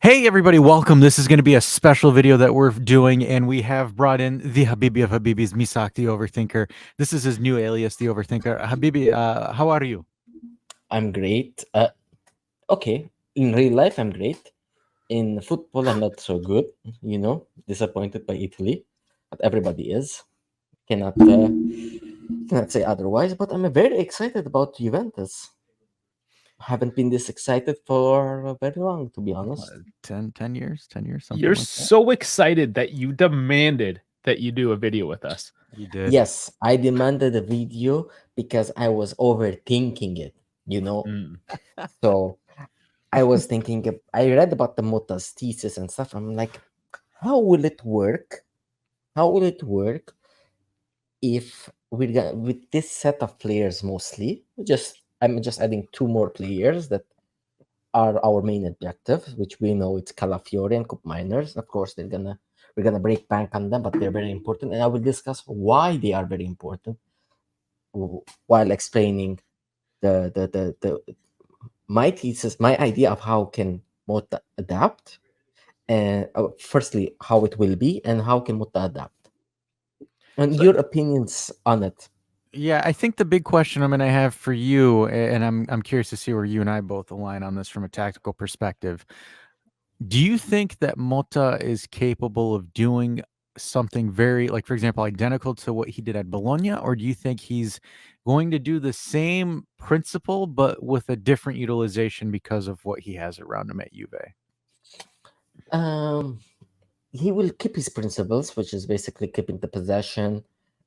Hey everybody, welcome. This is going to be a special video that we're doing, and we have brought in the Habibi of Habibis, Misak, the Overthinker. This is his new alias, the Overthinker. Habibi, how are you? I'm great. Okay, in real life, I'm great. In football, I'm not so good. Disappointed by Italy, but everybody is. Cannot say otherwise. But I'm very excited about Juventus. Haven't been this excited for very long, to be Uh, honest. 10 years, 10 years, something You're like that. so excited that you demanded that you do a video with us. You did. Yes, I demanded a video because I was overthinking it. You know, Mm. so I was thinking. I read about the Motta's thesis and stuff. I'm like, how will it work? How will it work if we're gonna with this set of players mostly? Just I'm just adding two more players that are our main objective, which we know it's Calafiori and Cup Miners. Of course, we're gonna break bank on them, but they're very important, and I will discuss why they are very important while explaining the my thesis, my idea of how can Mota adapt, and firstly how it will be, and how can Mota adapt, and So, your opinions on it. yeah, I think the big question I'm going to have for you, and I'm curious to see where you and I both align on this from a tactical perspective. Do you think that Motta is capable of doing something very, like, for example, identical to what he did at Bologna, or do you think he's going to do the same principle but with a different utilization because of what he has around him at Juve? Um, he will keep his principles, which is basically keeping the possession,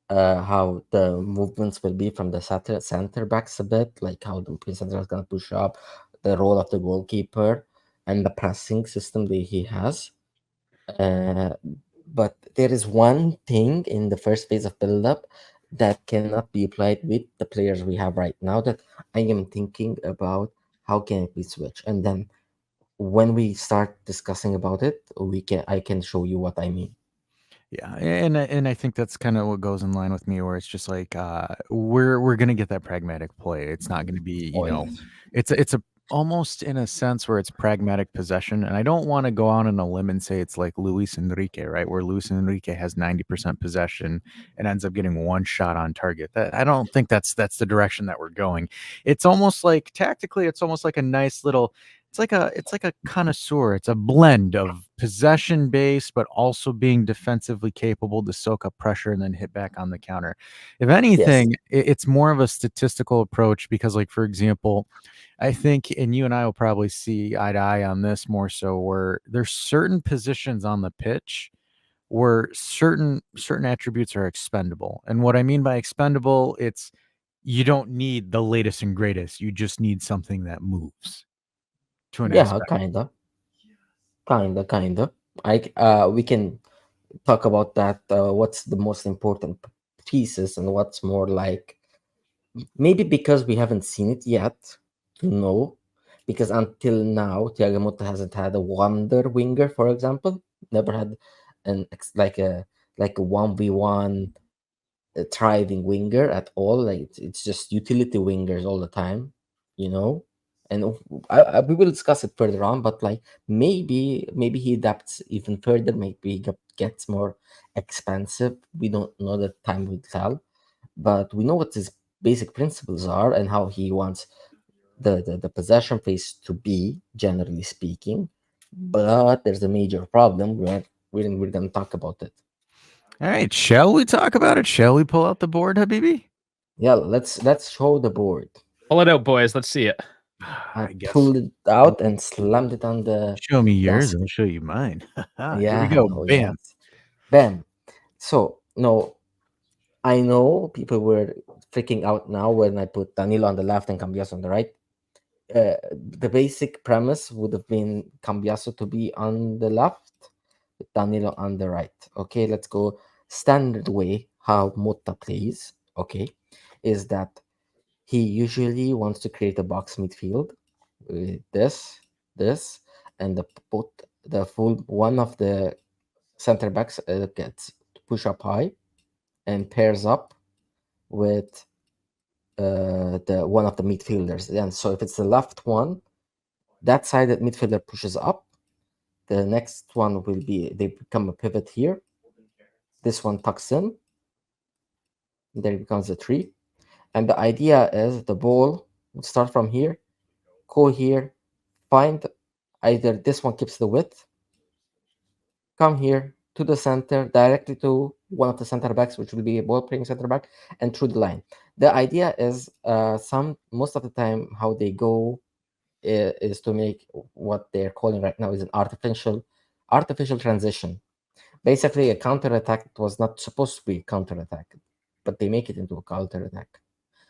how the movements will be from the center backs a bit, like how the center is going to push up, the role of the goalkeeper, and the pressing system that he has. Uh, but there is one thing in the first phase of build-up that cannot be applied with the players we have right now that I am thinking about how can it be switched. And then when we start discussing about it, I can show you what I mean. Yeah, and I think that's kind of what goes in line with me, where it's just like we're gonna get that pragmatic play. It's not gonna be, Oh yes. it's a almost in a sense where it's pragmatic possession. And I don't want to go out on a limb and say it's like Luis Enrique, right? Where Luis Enrique has 90% possession and ends up getting one shot on target. That I don't think that's the direction that we're going. It's almost like tactically, it's almost like a nice little it's like a connoisseur. It's a blend of possession based, but also being defensively capable to soak up pressure and then hit back on the counter. If Yes. anything, it's more of a statistical approach because, like, for example, I think, and you and I will probably see eye to eye on this more so, where there's certain positions on the pitch where certain attributes are expendable. And what I mean by expendable, it's you don't need the latest and greatest. You just need something that moves to an Yeah, aspect. kinda. We can talk about that. What's the most important pieces and what's more like maybe because we haven't seen it yet to know. Because until now, Thiago Motta hasn't had a wonder winger, for example. Never had like a 1v1 thriving winger at all. Like it's just utility wingers all the time, you know. And we will discuss it further on. But like maybe he adapts even further. Maybe he gets more expensive. We don't know. That time will tell. But we know what his basic principles are and how he wants the possession phase to be, generally speaking. But there's a major problem. We're going to talk about it. All right, shall we talk about it? Shall we pull out the board, Habibi? Yeah, let's show the board. Pull it out, boys. Let's see it. I I guess. pulled it out and slammed it on the Show me yours, desk. I'll show you mine. Here we Yeah, go. oh Bam. yes. Bam. So, no, I know people were freaking out now when I put Danilo on the left and Cambias on the right. The basic premise would have been Cambiaso to be on the left, with Danilo on the right. Okay, let's go standard way how Motta plays. Okay, is that he usually wants to create a box midfield with this, and put the full one of the center backs gets push up high and pairs up with the one of the midfielders. And so if it's the left one, that side that midfielder pushes up, The next one will be, they become a pivot here. This one tucks in. There it becomes a tree. And the idea is the ball would start from here, go here, find either this one keeps the width, come here to the center, directly to one of the center backs, which will be a ball playing center back, and through the line. The idea is most of the time how they go is to make what they're calling right now is an artificial transition. Basically, a counterattack was not supposed to be a counterattack, but they make it into a counterattack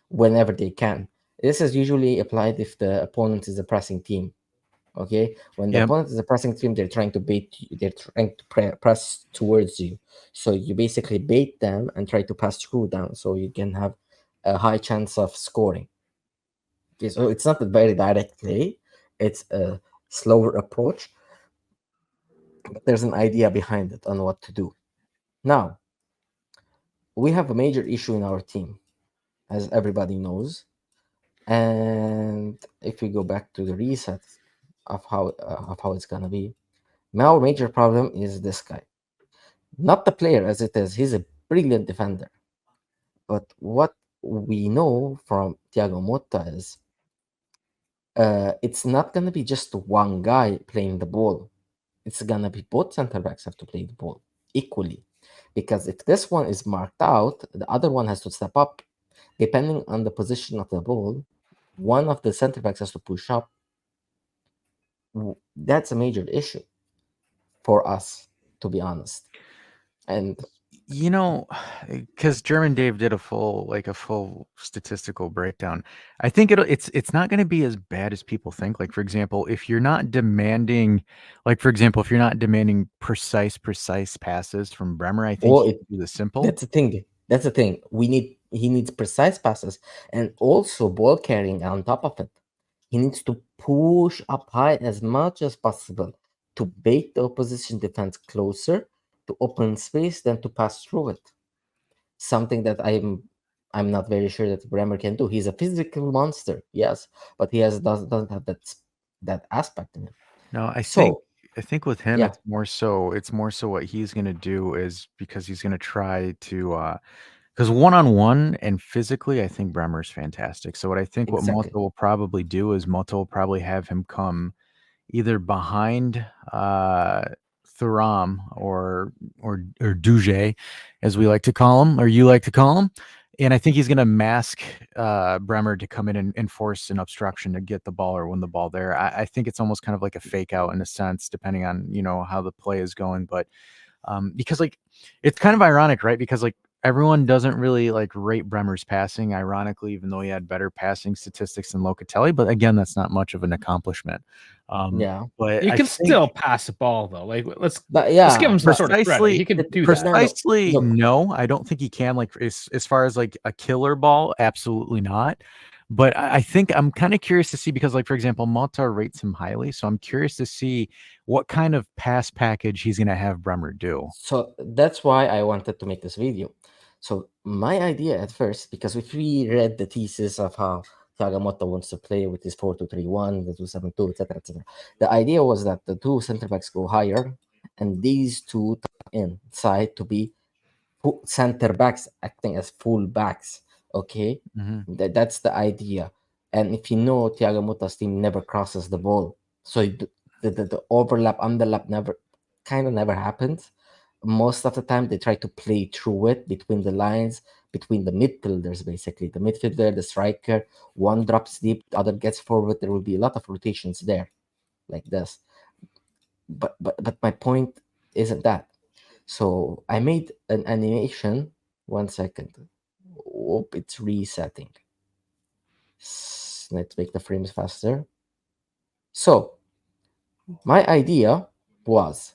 whenever they can. This is usually applied if the opponent is a pressing team. Okay, when the Yep. opponent is a pressing team, they're trying to bait you, they're trying to press towards you. So you basically bait them and try to pass through them, so you can have a high chance of scoring. Okay, so it's not a very direct play; it's a slower approach, but there's an idea behind it on what to do. Now, we have a major issue in our team, as everybody knows. And if we go back to the reset of how it's gonna be, our major problem is this guy, not the player as it is. He's a brilliant defender, but what we know from Thiago Motta is it's not gonna be just one guy playing the ball. It's gonna be both center backs have to play the ball equally, because if this one is marked out, the other one has to step up. Depending on the position of the ball, one of the center backs has to push up. That's a major issue for us, to be honest. And You know, because German Dave did a full statistical breakdown. I think it's not going to be as bad as people think. Like for example, if you're not demanding, if you're not demanding precise passes from Bremer, I think oh, he can do the simple. that's the thing. That's the thing. He needs precise passes and also ball carrying on top of it. He needs to push up high as much as possible to bait the opposition defense closer to open space than to pass through it. Something that I'm not very sure that Bremer can do. He's a physical monster, yes, but he doesn't have that aspect in him. No, So I think with him, yeah, it's more so what he's going to do is because he's going to try to. Because one-on-one and physically, I think Bremer's fantastic. So what Motta exactly. will probably do is Motta will probably have him come either behind Thuram or Duje, as we like to call him, or you like to call him. And I think he's going to mask Bremer to come in and force an obstruction to get the ball or win the ball there. I think it's almost kind of like a fake out in a sense, depending on how the play is going. But because it's kind of ironic, right? Because everyone doesn't really rate Bremer's passing, ironically, even though he had better passing statistics than Locatelli. But again, that's not much of an accomplishment. Yeah, But You I can think still pass the ball though. but Let's give him some sort of credit. precisely He can do that. precisely Look, no, I don't think he can. As far as a killer ball, absolutely not. But I think I'm kind of curious to see because, for example, Motta rates him highly, so I'm curious to see what kind of pass package he's going to have Bremer do. so that's why I wanted to make this video. So my idea at first, because if we read the thesis of how Thiago Motta wants to play with his 4-2-3-1, the 2-7-2, etc., etc., the idea was that the two center backs go higher, and these two inside to be center backs acting as full backs. Okay, that's the idea. And if you know, Thiago Motta's team never crosses the ball, so the overlap, underlap never happens. Most of the time, they try to play through it between the lines, between the midfielders, basically the midfielder, the striker. One drops deep, the other gets forward. There will be a lot of rotations there, like this. But my point isn't that. So I made an animation. 1 second. Oh, it's resetting. Let's make the frames faster. So my idea was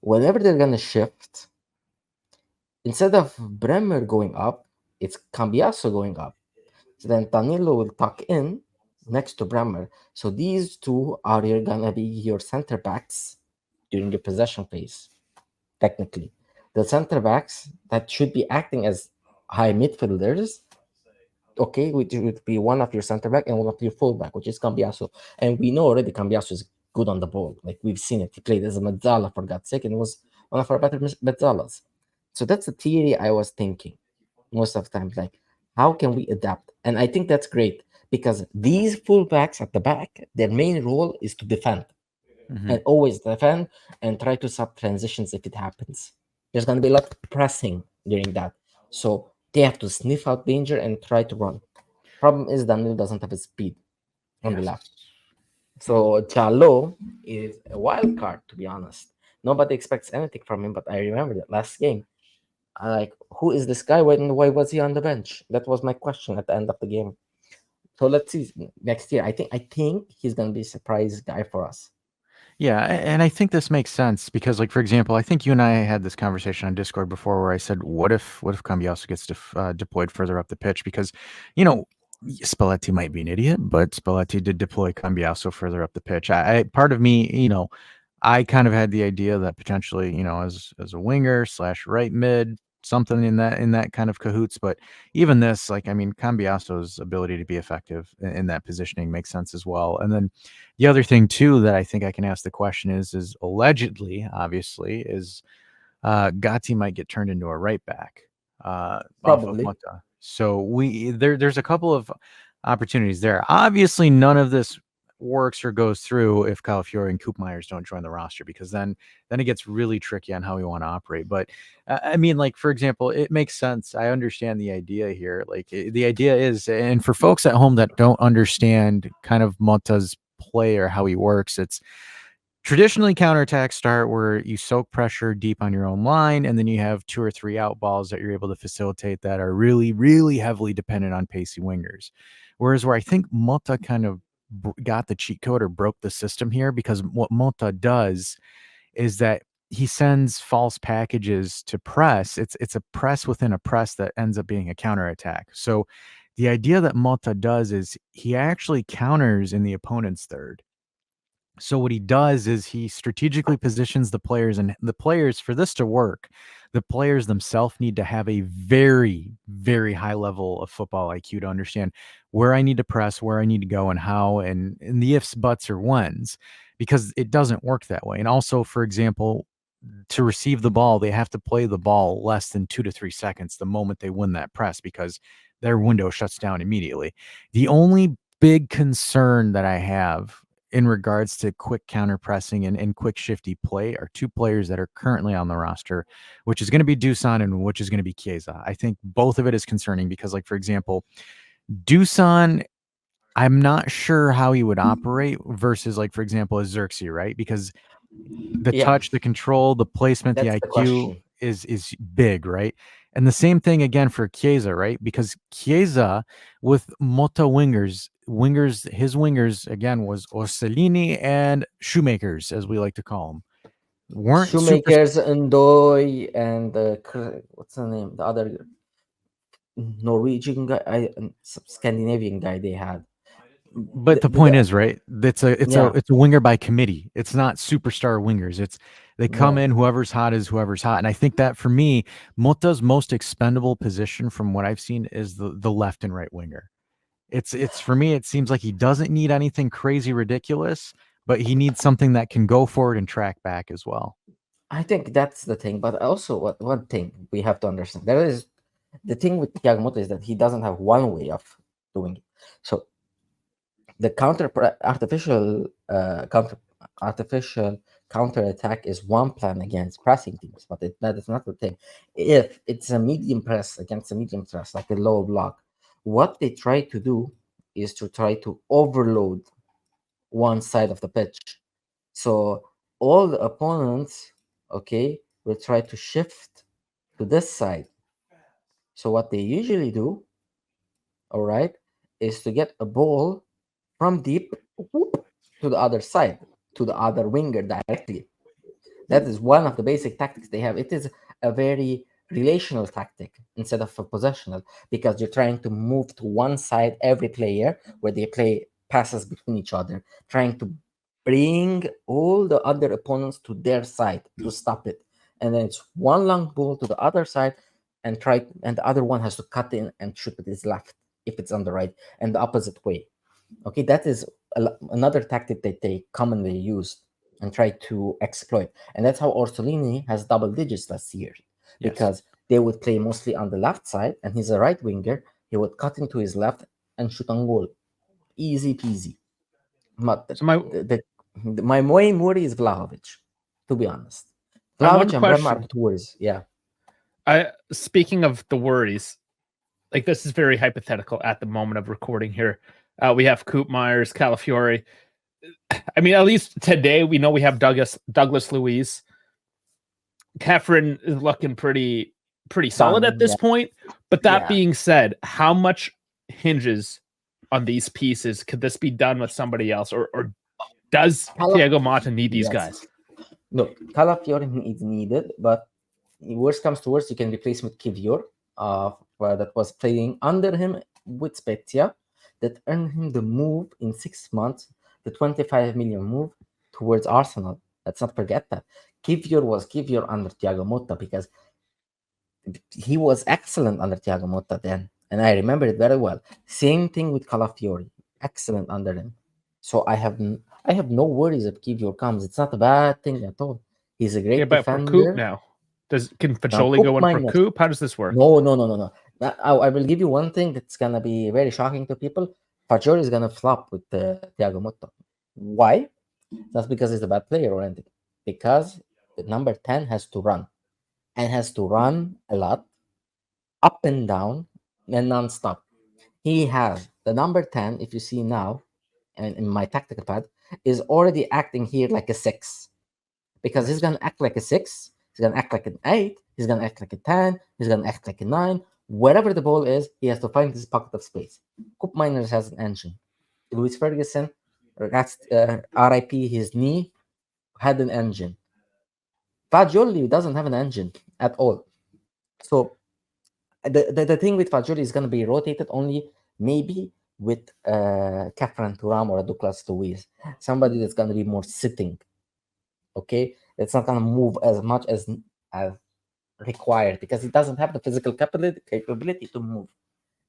whenever they're gonna shift, instead of Bremer going up, it's Cambiaso going up. So then Danilo will tuck in next to Bremer. So these two are gonna be your center backs during your possession phase. Technically, the center backs that should be acting as high midfielders, okay, which would be one of your center back and one of your fullback, which is Cambiaso. And we know already Cambiaso is good on the ball. Like we've seen it. He played as a mezzala for God's sake, and it was one of our better mezzalas. So that's the theory I was thinking most of the time. Like, how can we adapt? And I think that's great because these fullbacks at the back, their main role is to defend and always defend and try to sub transitions if it happens. There's going to be a lot of pressing during that. So they have to sniff out danger and try to run. Problem is Danilo doesn't have a speed on the left. So Chalo is a wild card, to be honest. Nobody expects anything from him, but I remember that last game. I like, who is this guy? Why was he on the bench? That was my question at the end of the game. So let's see next year. I think he's gonna be a surprise guy for us. Yeah, and I think this makes sense because, like, for example, I think you and I had this conversation on Discord before where I said, what if Cambiasso gets deployed further up the pitch? Because, Spalletti might be an idiot, but Spalletti did deploy Cambiasso further up the pitch. Part of me, I kind of had the idea that potentially, as a winger / right mid, something in that kind of cahoots. But even this, like, I mean, Cambiasso's ability to be effective in that positioning makes sense as well. And then the other thing too that I think I can ask the question is allegedly, obviously, is Gatti might get turned into a right back off of Probably. Motta. So there's a couple of opportunities there. Obviously, none of this works or goes through if Calafiori and Koopmeyers don't join the roster, because then it gets really tricky on how we want to operate. But I mean, like, for example, it makes sense. I understand the idea here. Like, the idea is, and for folks at home that don't understand kind of Motta's play or how he works, it's traditionally counterattacks start where you soak pressure deep on your own line, and then you have 2 or 3 out balls that you're able to facilitate that are really, really heavily dependent on pacey wingers. Whereas where I think Motta kind of got the cheat code or broke the system here, because what Motta does is that he sends false packages to press. It's a press within a press that ends up being a counterattack. So the idea that Motta does is he actually counters in the opponent's third. So what he does is he strategically positions the players, and the players, for this to work, the players themselves need to have a very, very high level of football IQ to understand where I need to press, where I need to go, and how, and the ifs, buts, or whens, because it doesn't work that way. And also, for example, to receive the ball, they have to play the ball less than 2 to 3 seconds the moment they win that press, because their window shuts down immediately. The only big concern that I have in regards to quick counter pressing and quick shifty play are 2 players that are currently on the roster, which is going to be Dusan and which is going to be Chiesa. I think both of it is concerning because, like, for example, Dusan, I'm not sure how he would operate versus, like, for example, a Xerxes, right? Because the touch, the control, the placement, That's the the IQ question. is big, right? And the same thing again for Chiesa, right? Because Chiesa with Motta wingers, his wingers again was Orsolini and Shoemakers, as we like to call them, weren't super. Shoemakers, Ndoy, and what's the name? The other Norwegian guy, Scandinavian guy they had. But the point is, right? It's Yeah, a winger by committee. It's not superstar wingers. They come yeah. in, whoever's hot is whoever's hot. And I think that for me, Motta's most expendable position from what I've seen is the left and right winger. It's for me, it seems like he doesn't need anything crazy ridiculous, but he needs something that can go forward and track back as well. I think that's the thing. But also, one thing we have to understand, there is the thing with Thiago Motta is that he doesn't have one way of doing it. So the artificial counter attack is one plan against pressing teams, but that is not the thing. If it's a medium press against a medium press, like a low block, what they try to do is to try to overload one side of the pitch. So all the opponents, okay, will try to shift to this side. So what they usually do, all right, is to get a ball from deep, whoop, to the other side, to the other winger directly. That is one of the basic tactics they have. It is a very relational tactic instead of a possessional, because you're trying to move to one side every player where they play passes between each other, trying to bring all the other opponents to their side to stop it. And then it's one long ball to the other side and the other one has to cut in and shoot with his left if it's on the right, and the opposite way. Okay, that is another tactic that they commonly used and try to exploit. And that's how Orsolini has double digits last year, Yes. because they would play mostly on the left side, and he's a right winger. He would cut into his left and shoot on goal. Easy peasy. But So my my main worry is Vlahovic, to be honest. And one Vlahovic and Bremer question. are two worries. Yeah. Speaking of the worries, like this is very hypothetical at the moment of recording here. We have Coop Myers, Calafiore. I mean, at least today we know we have Douglas Luiz. Kefren is looking pretty solid at this point. But that being said, how much hinges on these pieces? Could this be done with somebody else, or does Thiago Motta need these guys? No, Calafiore is needed, but worst comes to worst, you can replace him with Kivior, that was playing under him with Spezia, that earned him the move in 6 months, the 25 million move towards Arsenal. Let's not forget that. Kivior was Kivior under Thiago Motta, because he was excellent under Thiago Motta then, and I remember it very well. Same thing with Calafiore, excellent under him. So I have no worries if Kivior comes. It's not a bad thing at all. He's a great defender. For Coop now, can Fajoli go in for Coop? How does this work? No. I will give you one thing that's gonna be very shocking to people. Fajoli is gonna flop with Thiago Motta. Why? Not because he's a bad player or anything. Because the number 10 has to run, and has to run a lot, up and down, and non-stop. He has the number 10, if you see now, and in my tactical pad, is already acting here like a 6. Because he's gonna act like a 6, he's gonna act like an 8, he's gonna act like a 10, he's gonna act like a 9. Wherever the ball is, he has to find this pocket of space. Coop Miners has an engine. Louis Ferguson, RIP his knee, had an engine. Fagioli doesn't have an engine at all. So the thing with Fagioli is going to be rotated only maybe with Kefren Turam or Douglas Luiz, somebody that's going to be more sitting. Okay, it's not going to move as much as required, because he doesn't have the physical capability to move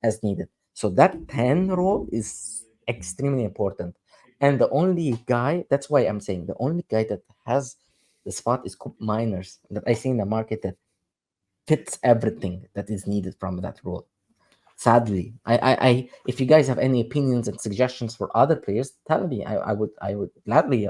as needed. So that 10 role is extremely important. And the only guy, that's why I'm saying the only guy that has the spot is Coop Miners, that I see in the market that fits everything that is needed from that role. Sadly, I if you guys have any opinions and suggestions for other players, tell me. I would gladly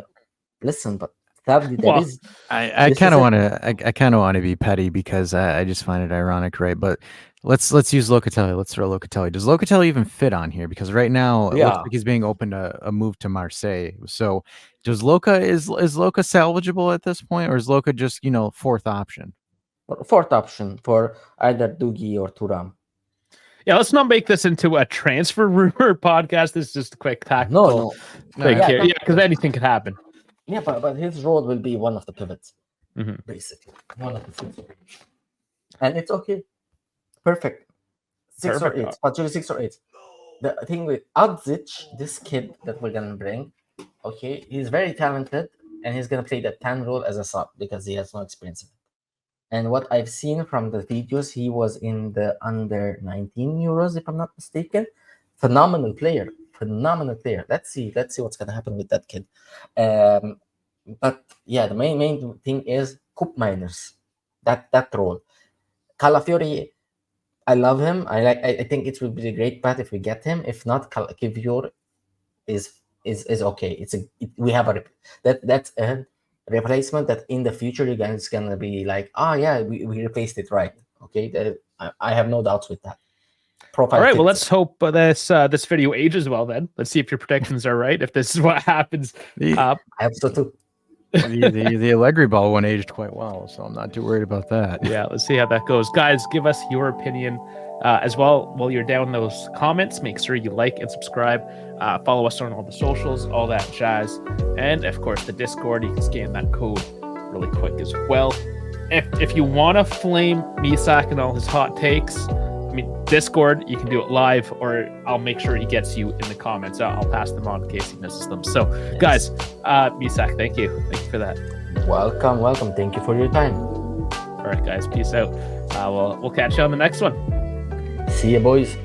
listen, but sadly there is. I kind of want to be petty, because I just find it ironic, right? But let's use Locatelli. Let's throw Locatelli. Does Locatelli even fit on here? Because right now it looks like he's being open to a move to Marseille. So does Loca is Loca salvageable at this point, or is Loca just fourth option? Fourth option for either Dougie or Thuram. Yeah, let's not make this into a transfer rumor podcast. This is just a quick tactical thing here. Yeah, because anything could happen. Yeah, but his role will be one of the pivots, basically. One of the 6. And it's okay. Perfect. 6 or 8. Actually 6 or 8. The thing with Adzic, this kid that we're going to bring, okay, he's very talented, and he's going to play the 10 role as a sub, because he has no experience in it. And what I've seen from the videos, he was in the under 19 Euros, if I'm not mistaken. Phenomenal player. Let's see what's gonna happen with that kid. But yeah, the main thing is Coop Miners. That role. Calafiore, I love him. I think it will be a great bet if we get him. If not, Kivior is okay. We have that's a replacement that in the future you guys gonna be like, we replaced it, right? Okay, I have no doubts with that. All right, well, let's hope this video ages well then. Let's see if your predictions are right, if this is what happens. I hope so too. The Allegri ball one aged quite well, so I'm not too worried about that. Yeah, let's see how that goes. Guys, give us your opinion as well while you're down those comments. Make sure you like and subscribe. Follow us on all the socials, all that jazz. And, of course, the Discord. You can scan that code really quick as well. If you want to flame Misak and all his hot takes, Discord, you can do it live, or I'll make sure he gets you in the comments. I'll pass them on in case he misses them. So, guys, Misak, thank you for that. Welcome. Thank you for your time. All right, guys, peace out. We'll catch you on the next one. See you, boys.